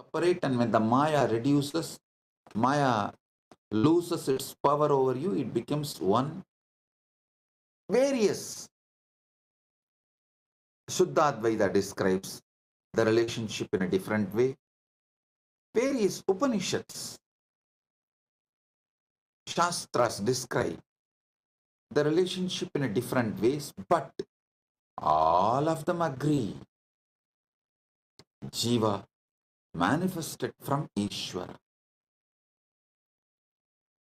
evaporate, and when the Maya reduces, Maya loses its power over you, it becomes one. Various Shuddha describes the relationship in a different way. Various Upanishads, Shastras describe the relationship in a different ways, but all of them agree. Jiva manifested from Ishvara.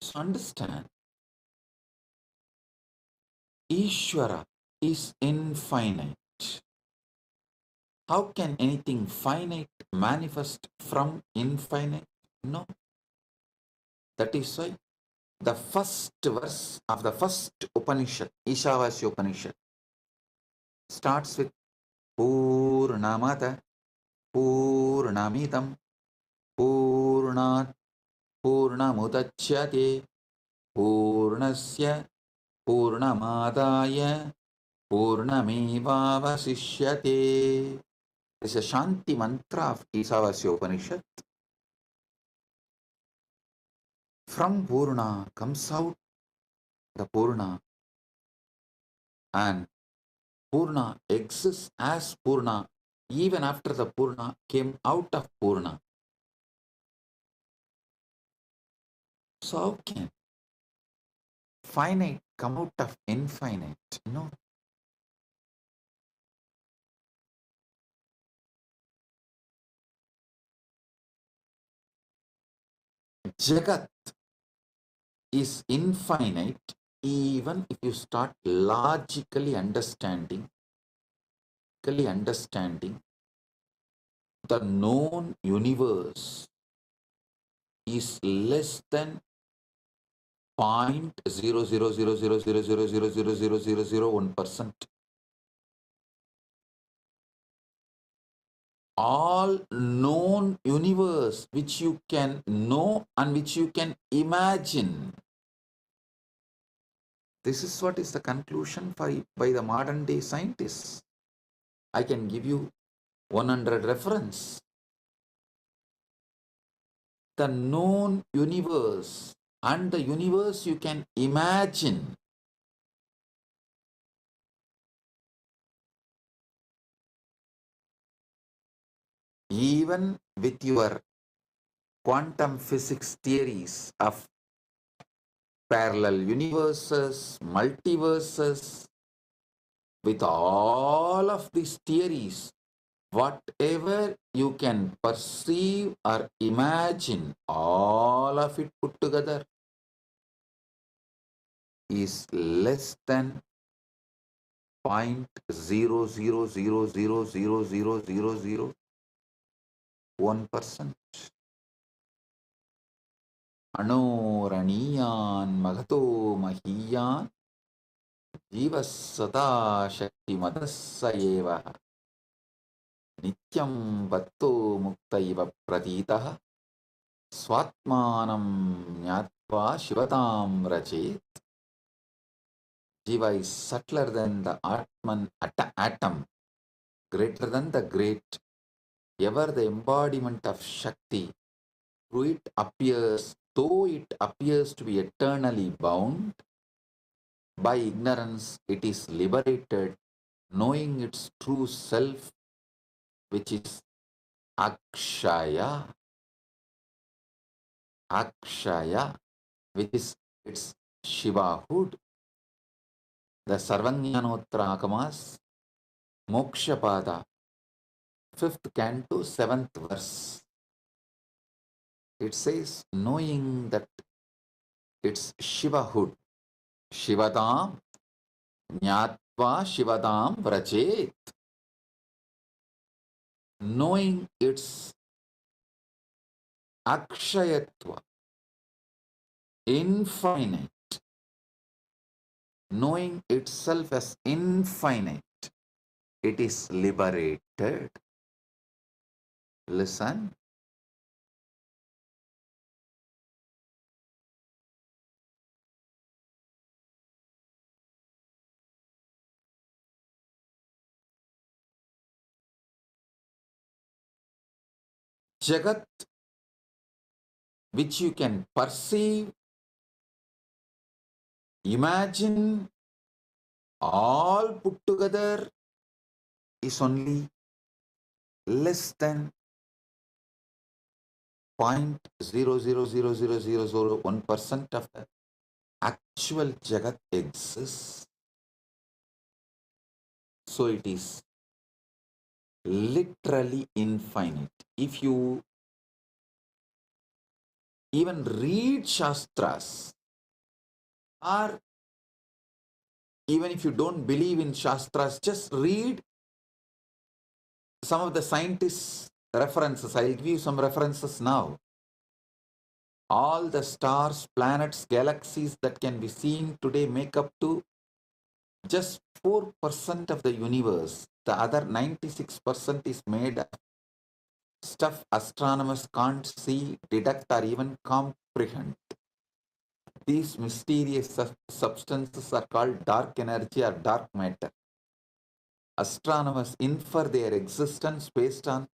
So understand, Ishvara is infinite. How can anything finite manifest from infinite? No. That is why the first verse of the first Upanishad, Ishavasya Upanishad, starts with Purnamata Purnamidam Purnat Purnamudachyate Purnasya Purnamadaya Purnamevavasishyate. This is a Shanti mantra of Ishavasya Upanishad. From Purna comes out the Purna, and Purna exists as Purna even after the Purna came out of Purna. So how can finite come out of infinite? No. Jagat is infinite even if you start logically understanding the known universe is less than 0.00000000001%. All known universe which you can know and which you can imagine. This is what is the conclusion by the modern day scientists. I can give you 100 reference. The known universe and the universe you can imagine. Even with your quantum physics theories of parallel universes, multiverses, with all of these theories, whatever you can perceive or imagine, all of it put together is less than 0.000000001%. Anoraniyan magato mahiyan jivas sada shakti madasayeva nityam vatto muktaiva pratitaha swatmanam nyatva shivatam rachet. Jiva is subtler than the Atman atom, greater than the great, ever the embodiment of Shakti. Through it appears, though it appears to be eternally bound, by ignorance it is liberated, knowing its true self, which is Akshaya. Akshaya, which is its Shivahood. The Sarvanyanotra Akamas, Mokshapada, 5th canto, 7th verse. It says, knowing that it's Shivahood, Shivadam, Nyatva Shivadam Vrajet. Knowing its Akshayatva, infinite, knowing itself as infinite, it is liberated. Listen. Jagat, which you can perceive, imagine, all put together, is only less than 0.0000001% of the actual Jagat exists. So it is literally infinite. If you even read Shastras, or even if you don't believe in Shastras, just read some of the scientists' references. I'll give you some references now. All the stars, planets, galaxies that can be seen today make up to just 4% of the universe. The other 96% is made of stuff astronomers can't see, detect, or even comprehend. These mysterious substances are called dark energy or dark matter. Astronomers infer their existence based on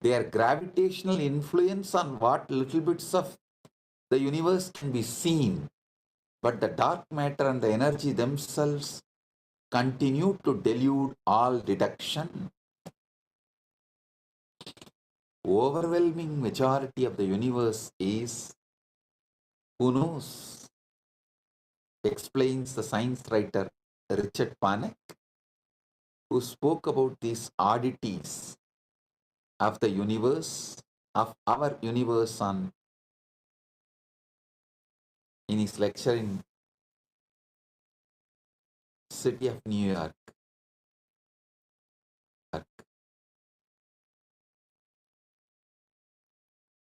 their gravitational influence on what little bits of the universe can be seen. But the dark matter and the energy themselves continue to delude all deduction. Overwhelming majority of the universe is, who knows, explains the science writer Richard Panek, who spoke about these oddities of the universe, of our universe, in his lecture in city of New York.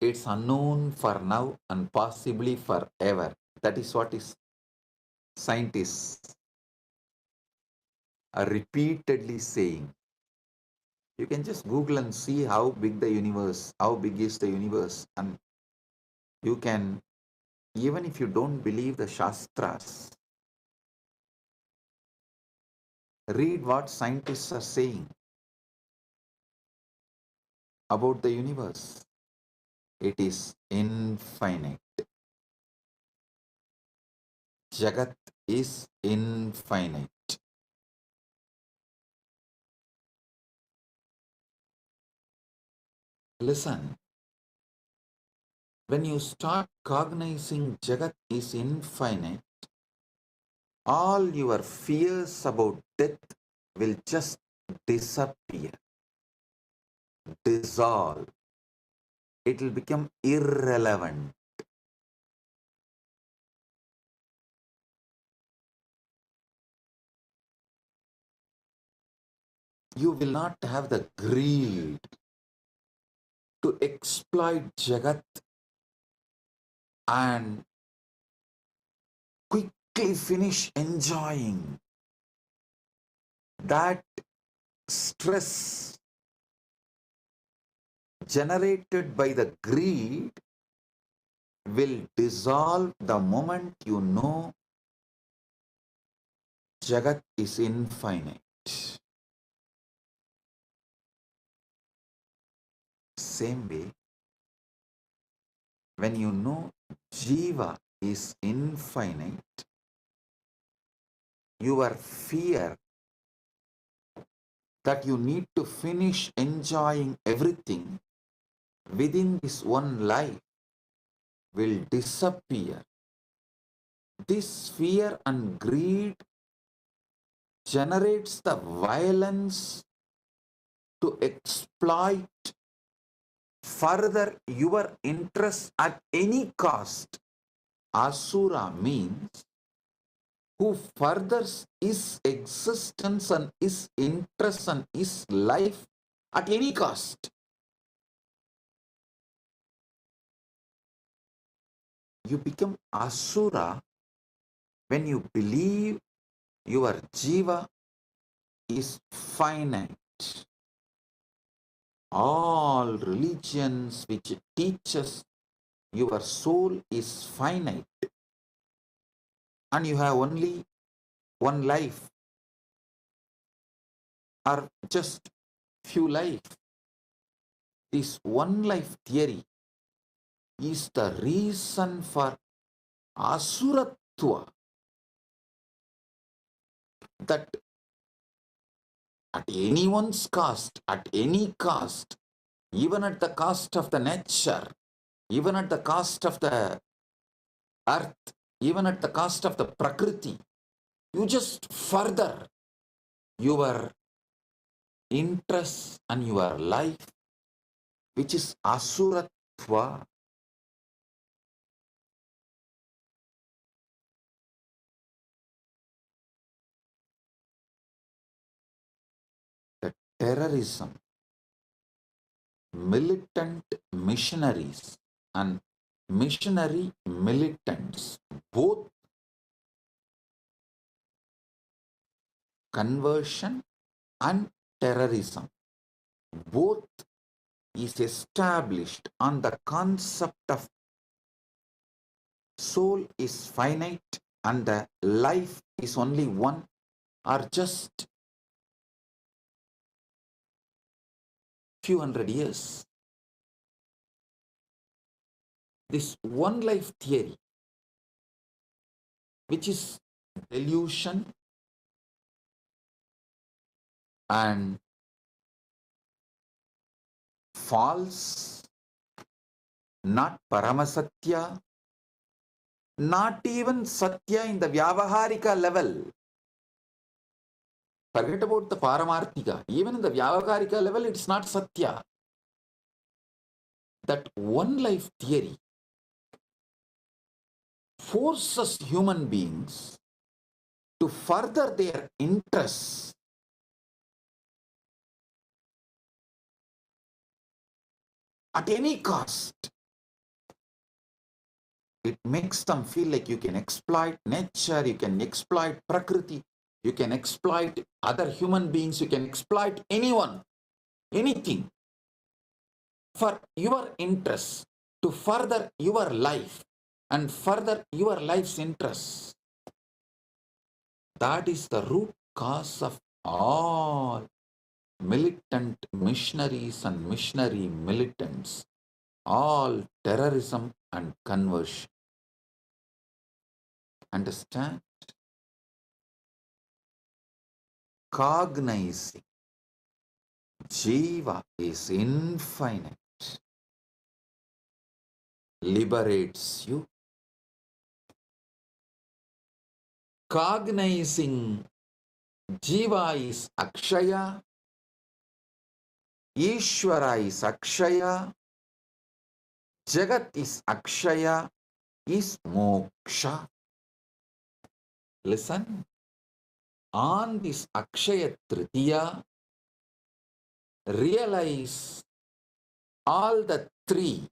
It's unknown for now and possibly forever. That is what is scientists are repeatedly saying. You can just Google and see how big the universe, how big is the universe, and you can, even if you don't believe the Shastras, read what scientists are saying about the universe. It is infinite. Jagat is infinite. Listen, when you start cognizing Jagat is infinite, all your fears about death will just disappear, dissolve. It will become irrelevant. You will not have the greed to exploit Jagat and quickly finish enjoying. That stress generated by the greed will dissolve the moment you know Jagat is infinite. Same way, when you know Jiva is infinite, your fear that you need to finish enjoying everything within this one life will disappear. This fear and greed generates the violence to exploit further your interest at any cost. Asura means who furthers his existence and his interest and his life at any cost. You become Asura when you believe your Jiva is finite. All religions which teaches your soul is finite and you have only one life or just few life. This one life theory is the reason for asuratva, that at anyone's cost, at any cost, even at the cost of the nature, even at the cost of the earth, even at the cost of the prakriti, you just further your interest and your life, which is asuratva. The terrorism, militant missionaries and missionary militants, both conversion and terrorism, both is established on the concept of soul is finite and the life is only one, or just few hundred years. This one life theory, which is delusion and false, not Paramasatya, not even Satya in the Vyavaharika level. Forget about the Paramarthika. Even in the Vyavaharika level, it's not Satya. That one life theory forces human beings to further their interests at any cost. It makes them feel like you can exploit nature, you can exploit Prakriti, you can exploit other human beings, you can exploit anyone, anything for your interests, to further your life and further your life's interests. That is the root cause of all militant missionaries and missionary militants, all terrorism and conversion. Understand? Cognizing Jiva is infinite, liberates you. Cognizing Jiva is Akshaya, Ishvara is Akshaya, Jagat is Akshaya, is Moksha. Listen, on this Akshaya Tritiya, realize all the three,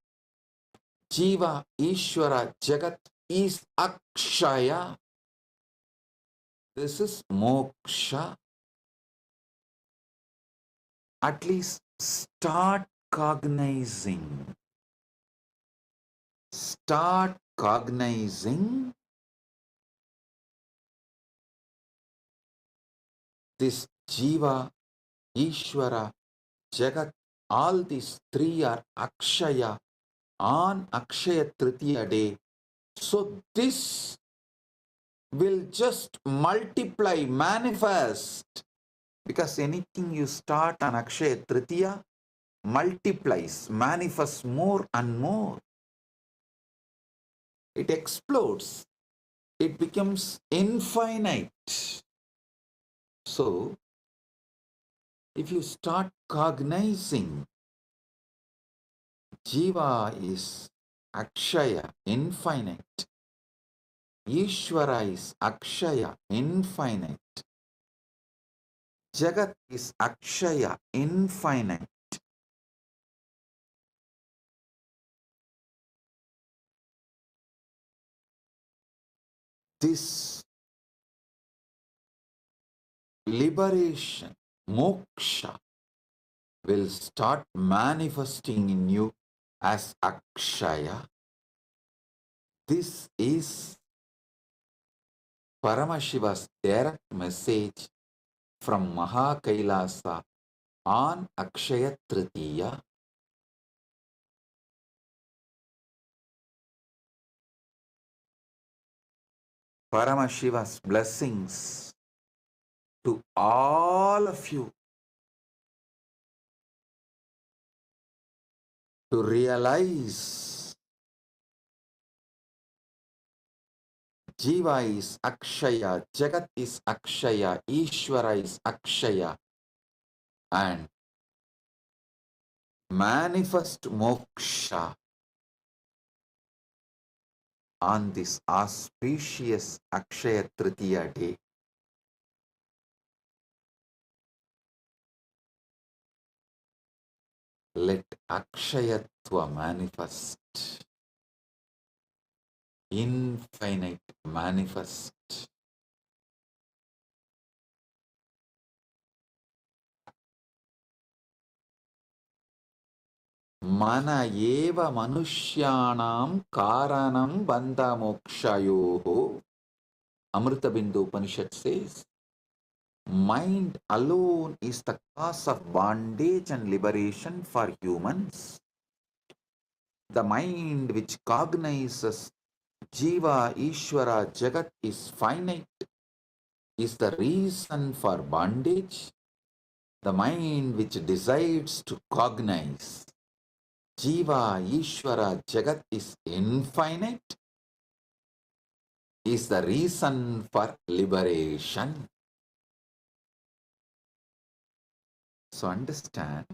Jiva, Ishvara, Jagat, is Akshaya. This is Moksha. At least start cognizing. Start cognizing this Jiva, Ishvara, Jagat, all these three are Akshaya on Akshaya Tritiya day. So this will just multiply, manifest, because anything you start on Akshaya Tritiya multiplies, manifests more and more. It explodes. It becomes infinite. So, if you start cognizing Jiva is Akshaya, infinite. Ishvara is Akshaya, infinite. Jagat is Akshaya, infinite. This liberation, moksha, will start manifesting in you as Akshaya. This is Paramashiva's direct message from Kailasa on Akshaya Tritiya. Paramashiva's blessings to all of you to realize Jiva is Akshaya, Jagat is Akshaya, Ishvara is Akshaya, and manifest moksha on this auspicious Akshaya Tritiya day. Let Akshayatva manifest, infinite manifest. Mana eva manushyanam karanam bandha mokshayoho. Amrita Bindu Upanishad says, mind alone is the cause of bondage and liberation for humans. The mind which cognizes Jiva, Ishvara, Jagat is finite is the reason for bondage. The mind which decides to cognize Jiva, Ishvara, Jagat is infinite is the reason for liberation. So understand,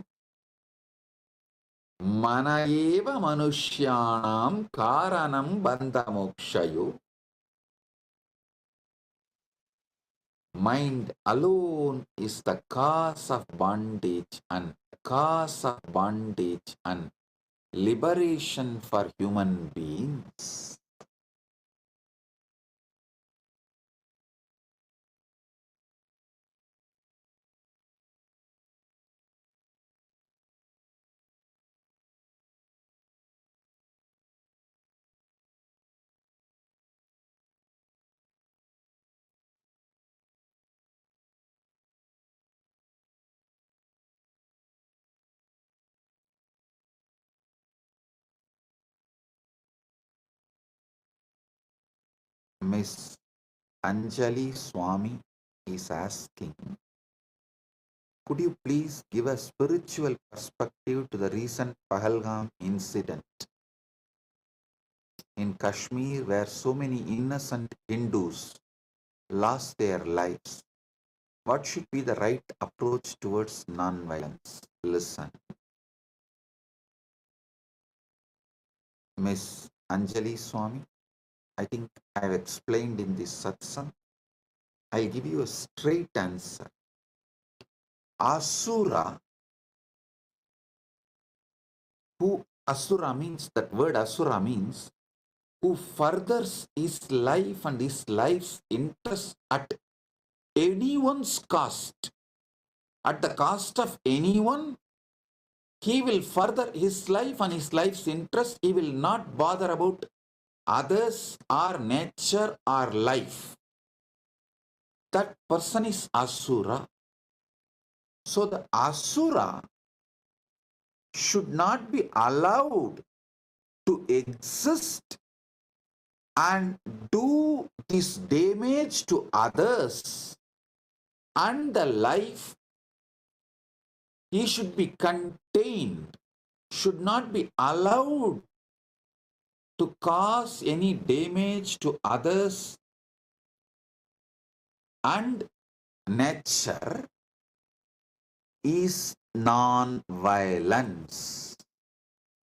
Mana eva manushyanam karanam bandha mokshayo. Mind alone is the cause of bondage and liberation for human beings. Miss Anjali Swami is asking, could you please give a spiritual perspective to the recent Pahalgam incident in Kashmir where so many innocent Hindus lost their lives? What should be the right approach towards non-violence? Listen. Miss Anjali Swami, I think I have explained in this satsang. I'll give you a straight answer. Asura, Asura means, that word Asura means, who furthers his life and his life's interest at anyone's cost, at the cost of anyone, he will further his life and his life's interest. He will not bother about others or nature or life. That person is Asura. So the Asura should not be allowed to exist and do this damage to others and the life. He should be contained, should not be allowed to cause any damage to others and nature is non-violence.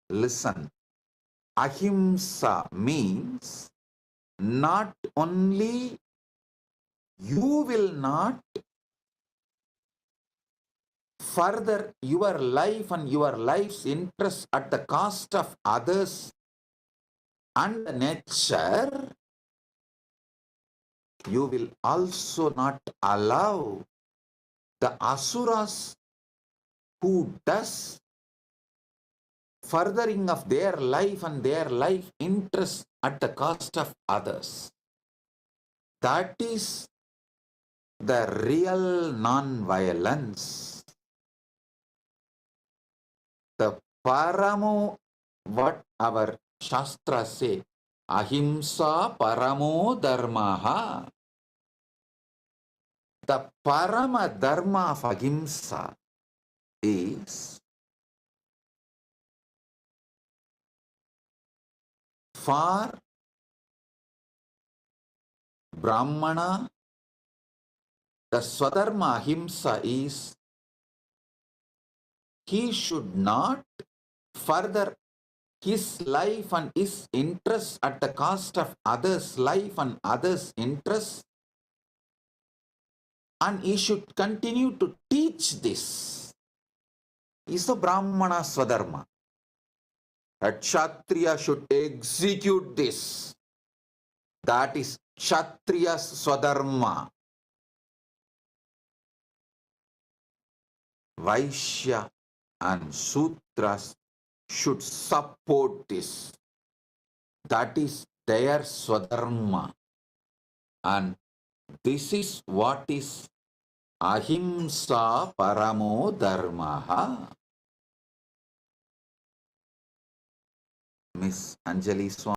Listen, ahimsa means not only you will not further your life and your life's interest at the cost of others and nature, you will also not allow the asuras who does furthering of their life and their life interest at the cost of others. That is the real non-violence. The paramo, what our Shastras say, ahimsa paramo dharmaha. The parama dharma of ahimsa is for Brahmana. The swadharma ahimsa is he should not further his life and his interests at the cost of others' life and others' interests, and he should continue to teach this. Is the Brahmana Swadharma. A Kshatriya should execute this. That is Kshatriya Swadharma. Vaishya and Sudras should support this. That is their Swadharma. And this is what is ahimsa paramo dharmaha. Miss Anjali Swami.